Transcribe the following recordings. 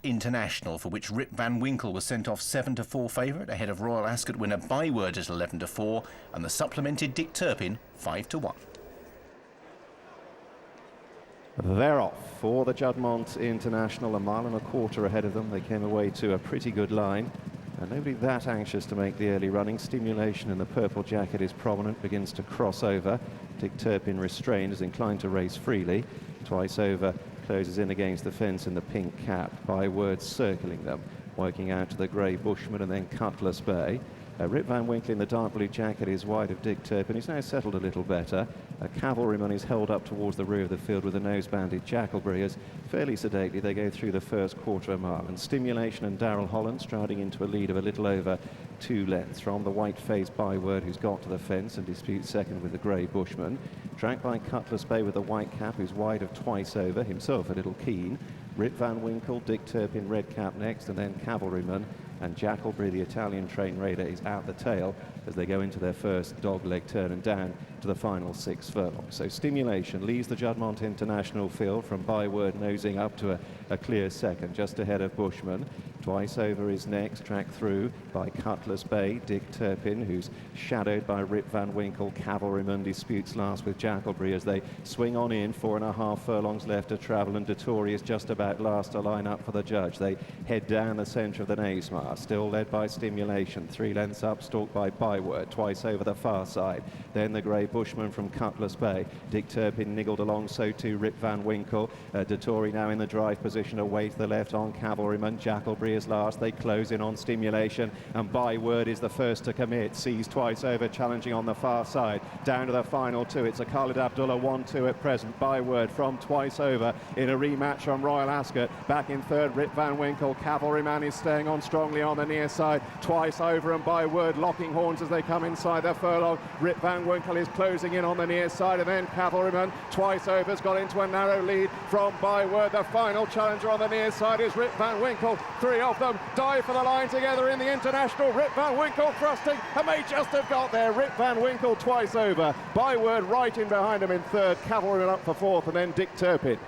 International, for which Rip Van Winkle was sent off 7-4 favourite ahead of Royal Ascot winner Byword at 11-4 and the supplemented Dick Turpin 5-1. They're off for the Juddmonte International, 1.25 miles ahead of them. They came away to a pretty good line. And nobody that anxious to make the early running. Stimulation in the purple jacket is prominent, begins to cross over. Dick Turpin restrained, is inclined to race freely. Twice Over closes in against the fence in the pink cap. Byword circling them, working out to the grey Bushman and then Cutlass Bay. Rip Van Winkle in the dark blue jacket is wide of Dick Turpin. He's now settled a little better. A cavalryman is held up towards the rear of the field with a nose-banded Jackalbury as fairly sedately they go through the first quarter of a mile. And Stimulation and Darrell Holland striding into a lead of a little over 2 lengths from the white-faced Byword, who's got to the fence and disputes second with the grey Bushman. Tracked by Cutlass Bay with the white cap, who's wide of Twice Over, himself a little keen. Rip Van Winkle, Dick Turpin, red cap next, and then Cavalryman. And Jackalbury, the Italian train raider, is out the tail as they go into their first dog-leg turn and down to the final 6 furlongs. So Stimulation leaves the Juddmonte International field from Byword nosing up to a clear second, just ahead of Bushman. Twice Over is next, tracked through by Cutlass Bay, Dick Turpin, who's shadowed by Rip Van Winkle. Cavalryman disputes last with Jackalbury as they swing on in. 4.5 furlongs left to travel, and Dettori is just about last to line up for the judge. They head down the centre of the Naysmar, still led by Stimulation. 3 lengths up, stalked by Byword. Twice Over the far side. Then the grey Bushman from Cutlass Bay. Dick Turpin niggled along, so too Rip Van Winkle. Dettori now in the drive position, away to the left on Cavalryman. Jackalbury is last. They close in on Stimulation, and Byword is the first to commit. Sees Twice Over challenging on the far side. Down to the final 2. It's a Khalid Abdullah 1-2 at present. Byword from Twice Over in a rematch from Royal Ascot. Back in third, Rip Van Winkle. Cavalryman is staying on strongly on the near side. Twice Over and Byword locking horns as they come inside the furlong. Rip Van Winkle is closing in on the near side, and then Cavalryman. Twice Over's got into a narrow lead from Byword. The final challenger on the near side is Rip Van Winkle. 3 of them dive for the line together in the International. Rip Van Winkle thrusting, and they just have got there. Rip Van Winkle, Twice Over. Byword right in behind him in third. Cavalryman up for fourth, and then Dick Turpin.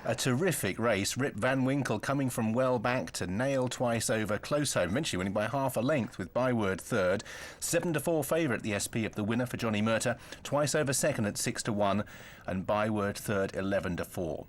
A terrific race. Rip Van Winkle coming from well back to nail Twice Over close home, eventually winning by half a length with Byword third. 7-4 favourite at the SP of the winner for Johnny Murtagh. Twice Over second at 6-1 and Byword third 11-4.